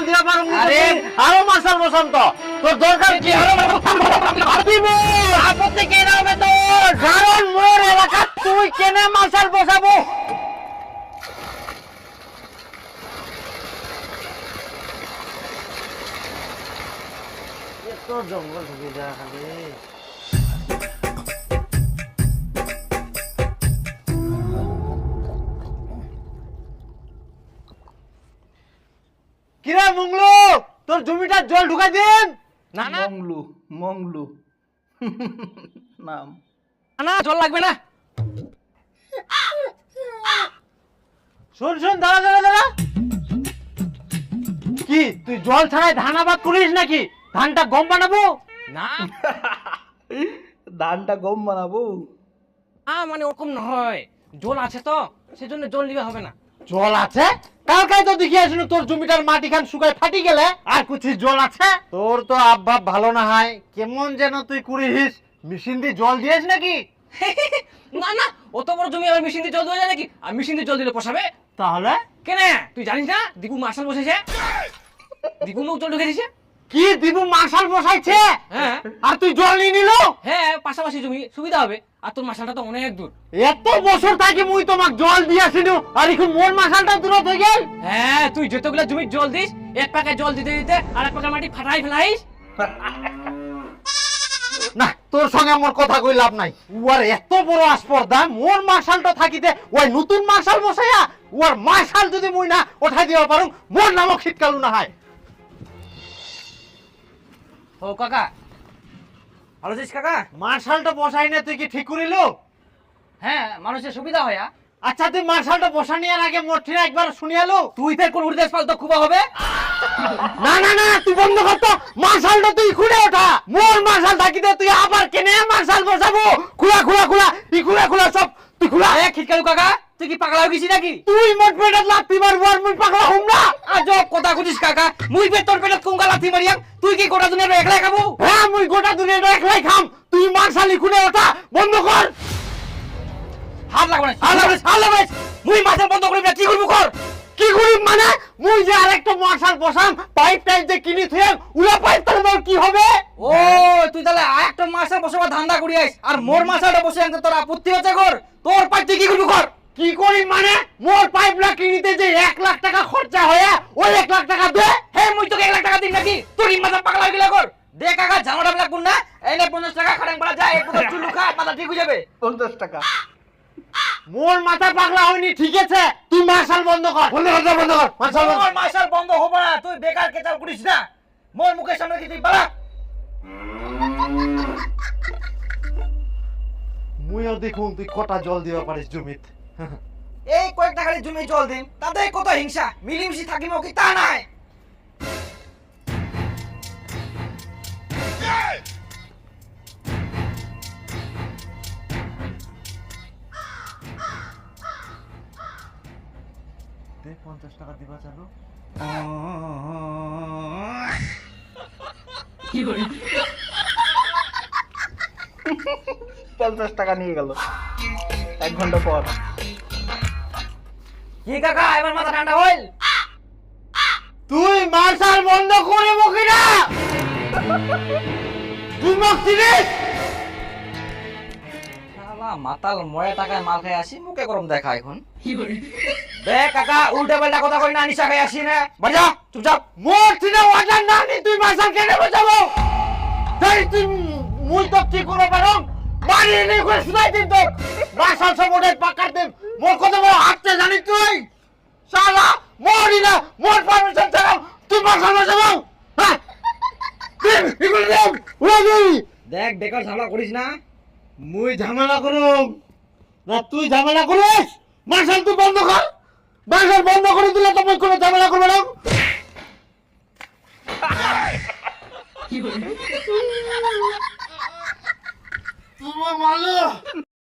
টান দিয়া পারো আরে আরো মার্শাল বসান তো তোর দরকার কি আবিবে আপত্তি কে নামে তোর কারণ মোর এলাকা তুই কেনে মার্শাল বসাবো এত জঙ্গল ঢুকে যা খালি কিরে মংলু তোর জমিটা জল ঢুকাই দিন না না মংলু নাম না জল লাগবে না। শোন দাঁড়া দাঁড়া দাঁড়া কি তুই জল ছাড়াই ধান আবাদ করিস নাকি ধানটা গম বানাবো না ধানটা গম বানাবো মানে ওরকম নয়, জল আছে তো সেজন্য জল নিবে হবে না। জল আছে কালকাই তো দেখি আসিনি তোর জমিটার মাটি খান শুকায় ফাটি গেলে আর কুছি জল আছে তোর তো আবভাব ভালো না হয় কেমন যেন তুই করিস মেশিন দিয়ে জল দিয়েছ নাকি না না অত বড় জমি আর মেশিন দিয়ে জল দেওয়া যায় নাকি? আর মেশিন দিয়ে জল দিলে পোষাবে? তাহলে কেন তুই জানিস না দীপু মার্শাল বসেছে, দীপু মুখ জল ঢুকে দিছে। কি দিবু মার্শাল বসাইছে হ্যাঁ আর তুই জল নিয়ে নিল হ্যাঁ পাশাপাশি জমি সুবিধা হবে, আর তোর মার্শালটা তো অনেক দূর। এত বছর থাকি মুই তোমাক জল দিয়াছিনু আর এখন মোর মার্শালটা দূর হয়ে গেল হ্যাঁ তুই যতগুলা জমি জল দিস এক পাকে জল দিতে দিতে আর এক পাকে মাটি ফাটাই ফেলাইস। না তোর সঙ্গে আমার কথা কই লাভ নাই উয়ার এত বড় আসপর্দা মোর মার্শালটা থাকিতে ওই নতুন মার্শাল বসাইয়া উয়ার মার্শাল যদি মুই না উঠাই দিবা পারুম মোর নামক শীতকাল না হয় ও কাকা ভালো আছিস কাকা? মার্শালটা বসাই না তুই কি ঠিক করিল হ্যাঁ মানুষের সুবিধা হয়। আচ্ছা তুই মার্শালটা বসানিয়ার আগে মোরঠিনা একবার শুনিয়ালো তুই ফের কোন উর্দেশ পাল তো খুব হবে। না না না তুই বন্ধ কর তো মার্শালটা তুই খুলে ওঠা মোর মার্শাল থাকিতে তুই আবার কেনে মার্শাল বসাবো খুলা খুলা খুলা ই খুলা খুলা সব তুই খুলা এ খিটকালু কাকা তুই কি পাগলা হয়ে গেছিস নাকি? তুই মোট পেটত লাথি মারবো আর মুই পাগলা হম না আজব কথা কইছিস কাকা, মুই ফের তোর পেটে কুঙ্গা লাথি মারিয়াম, তুই কি গোটা দুনিয়া একলাই খাবো? হ্যাঁ মুই গোটা দুনিয়াটা একলাই খাম তুই মার্শালি খুলে ওঠা বন্ধ কর হাত লাগবে না, হাত লাগবে না। মুই মাথা বন্ধ করিব না, কি করব কর। কি করি মানে মুই যে আরেকটা মার্শাল বসাম পাইপ টাইপ যে কিনি থুয়াম উলা পাইপ তার মোর কি হবে ও তুই তাহলে আরেকটা মাছার বসে ধান্দা করি আইস আর মোর মাছাটা বসে আনতে তোর আপত্তি হচ্ছে কর, তোর পাইপ তুই কি করবি কর। কি করি মানে মোর পাইপলা কিনিতে যে 1 লাখ টাকা খরচা হয়ে ওই 1 লাখ টাকা দে হে মুই তোকে 1 লাখ টাকা দিন নাকি? তোর এই মাথা পাগলা হয়ে গেলা কর। দে কাকা জামাটা লাগবো না, এই নে 50 টাকা খাড়াং পাড়া যায় এক বোতল চুলু খা মাথা ঠিক হয়ে যাবে। 50 টাকা মোর মাথা পাগলা হয়নি ঠিক আছে তুই মার্শাল বন্ধ কর মার্শাল বন্ধ মোর মাছার বন্ধ হবে না, তুই বেকার কেচাল করিস না। মোর মুখের সামনে কি তুই বাড়া। মুইও দেখুন তুই কটা জল দিবা পারিস জমিত এই কয়েকটা খালি জমি জল দিন তাতে কত হিংসা, মিলিমিশি থাকিব কি তা নাই। দে 50 টাকা দিবা চালু কি করি 50 টাকা নিয়ে গেল 1 ঘন্টা পর কি কাকা এবার মাথা ঠান্ডা হইল? তুই মার্শাল বন্ধ করিব কিনা তুই মোক চিনিস শালা মাতাল মরে টাকায় মাল খাই আসি, মুখে গরম দেখা এখন। কি করি বে কাকা উল্টা পাল্টা কথা কই না, নিশা খাই আসি না, বাড়ি যা চুপচাপ। মোর চিনে ওয়াটার না নি তুই মার্শাল কেনে বসাবো তাই তুই মুই তো কি করে পারো মারি নি করে শুনাই দিন তো মার্শাল সব ওদের পাকার দিন মোর কত বড় হাঁটতে জানিস তুই শালা মরি না মোর পারমিশন ছাড়া তুই মার্শাল বসাবো হ্যাঁ তুই এগুলো দেখ উড়া দিবি দেখ বেকার ঝামেলা করিস না। মুই ঝামেলা করুম না তুই ঝামেলা করিস মার্শাল তুই বন্ধ কর মার্শাল বন্ধ করে দিলে তো